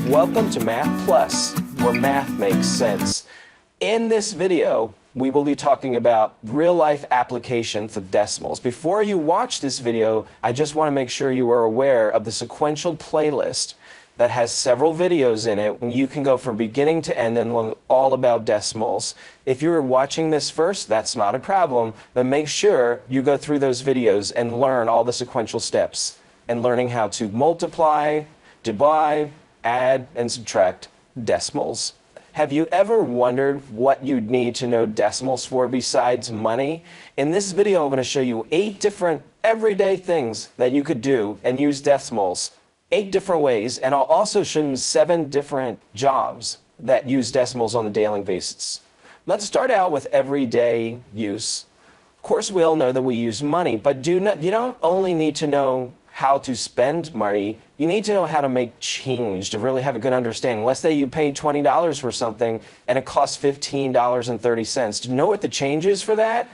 Welcome to Math Plus, where math makes sense. In this video, we will be talking about real-life applications of decimals. Before you watch this video, I just want to make sure you are aware of the sequential playlist that has several videos in it. You can go from beginning to end and learn all about decimals. If you're watching this first, that's not a problem, but make sure you go through those videos and learn all the sequential steps and learning how to multiply, divide, add, and subtract decimals. Have you ever wondered what you'd need to know decimals for besides money? In this video, I'm going to show you 8 different everyday things that you could do and use decimals. 8 different ways, and I'll also show you 7 different jobs that use decimals on a daily basis. Let's start out with everyday use. Of course, we all know that we use money, but you don't only need to know how to spend money, you need to know how to make change to really have a good understanding. Let's say you paid $20 for something and it costs $15.30. Do you know what the change is for that?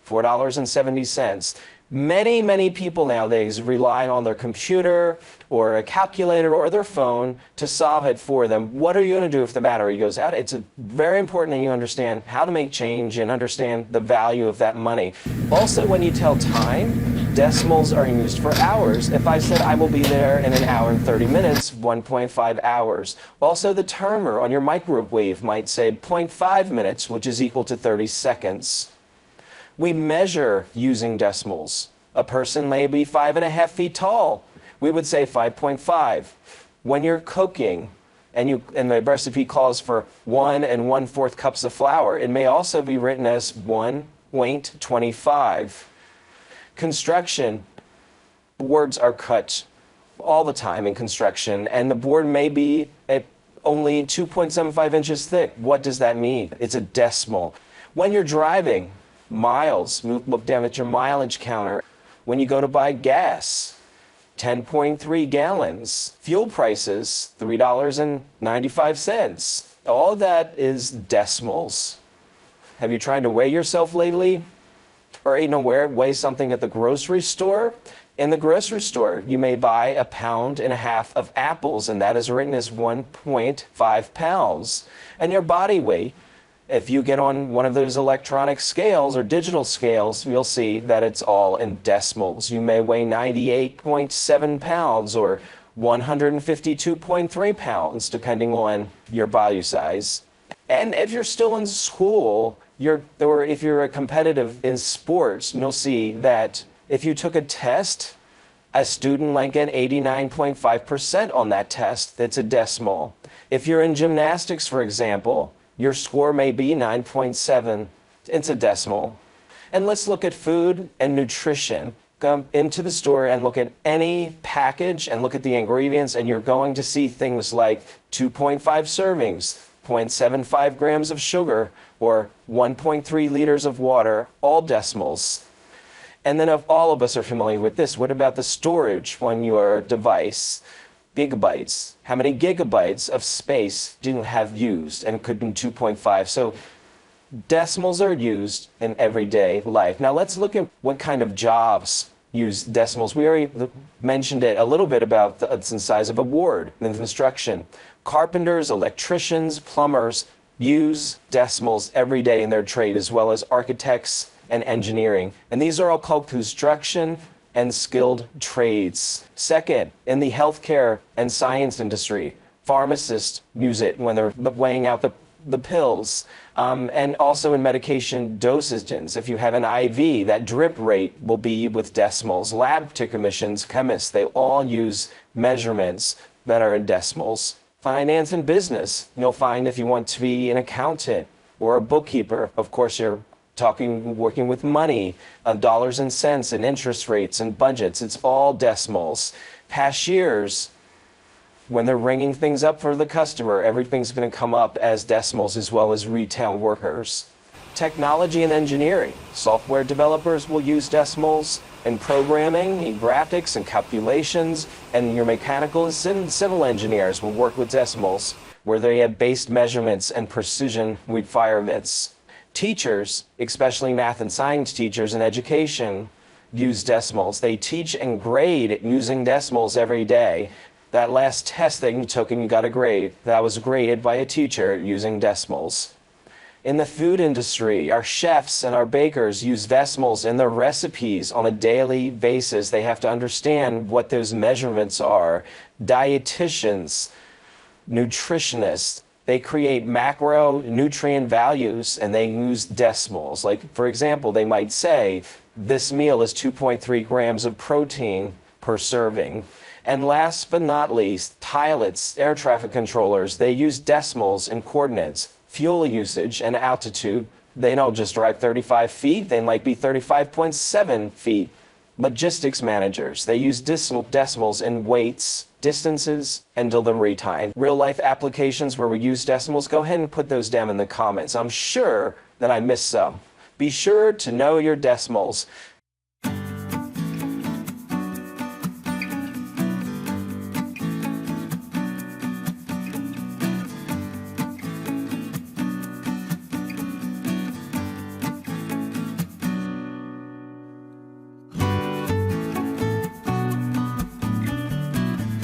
$4.70. Many people nowadays rely on their computer or a calculator or their phone to solve it for them. What are you going to do if the battery goes out? It's very important that you understand how to make change and understand the value of that money. Also, when you tell time, decimals are used for hours. If I said I will be there in an hour and 30 minutes, 1.5 hours. Also, the timer on your microwave might say 0.5 minutes, which is equal to 30 seconds. We measure using decimals. A person may be 5.5 feet tall. We would say 5.5. When you're cooking and the recipe calls for 1 1/4 cups of flour, it may also be written as 1.25. Construction, boards are cut all the time in construction, and the board may be only 2.75 inches thick. What does that mean? It's a decimal. When you're driving, miles, look down at your mileage counter. When you go to buy gas, 10.3 gallons. Fuel prices, $3.95. All that is decimals. Have you tried to weigh yourself lately? Or weigh something at the grocery store? In the grocery store, you may buy 1.5 pounds of apples, and that is written as 1.5 pounds. And your body weight, if you get on one of those electronic scales or digital scales, you'll see that it's all in decimals. You may weigh 98.7 pounds or 152.3 pounds, depending on your body size. And if you're still in school, or if you're competitive in sports, you'll see that if you took a test, a student might get 89.5% on that test. That's a decimal. If you're in gymnastics, for example, your score may be 9.7. It's a decimal. And let's look at food and nutrition. Come into the store and look at any package and look at the ingredients, and you're going to see things like 2.5 servings, 0.75 grams of sugar, or 1.3 liters of water, all decimals. And then if all of us are familiar with this, what about the storage on your device? Gigabytes. How many gigabytes of space do you have used? And it could be 2.5. So decimals are used in everyday life. Now let's look at what kind of jobs use decimals. We already mentioned it a little bit about the size of a board in construction. Carpenters, electricians, plumbers use decimals every day in their trade, as well as architects and engineering. And these are all called construction and skilled trades. Second, in the healthcare and science industry, pharmacists use it when they're weighing out the pills. And also in medication dosages. If you have an IV, that drip rate will be with decimals. Lab technicians, chemists, they all use measurements that are in decimals. Finance and business, you'll find if you want to be an accountant or a bookkeeper, of course you're working with money, dollars and cents and interest rates and budgets. It's all decimals. Cashiers, when they're ringing things up for the customer, everything's going to come up as decimals, as well as retail workers. Technology and engineering. Software developers will use decimals in programming, in graphics and calculations, and your mechanical and civil engineers will work with decimals, where they have base measurements and precision requirements. Teachers, especially math and science teachers in education, use decimals. They teach and grade using decimals every day. That last test that you took and you got a grade, that was graded by a teacher using decimals. In the food industry, our chefs and our bakers use decimals in their recipes on a daily basis. They have to understand what those measurements are. Dietitians, nutritionists, they create macronutrient values and they use decimals. Like, for example, they might say, this meal is 2.3 grams of protein per serving. And last but not least, pilots, air traffic controllers, they use decimals and coordinates, fuel usage and altitude. They don't just drive 35 feet, they might be 35.7 feet. Logistics managers, they use decimals in weights, distances, and delivery time. Real life applications where we use decimals, go ahead and put those down in the comments. I'm sure that I missed some. Be sure to know your decimals.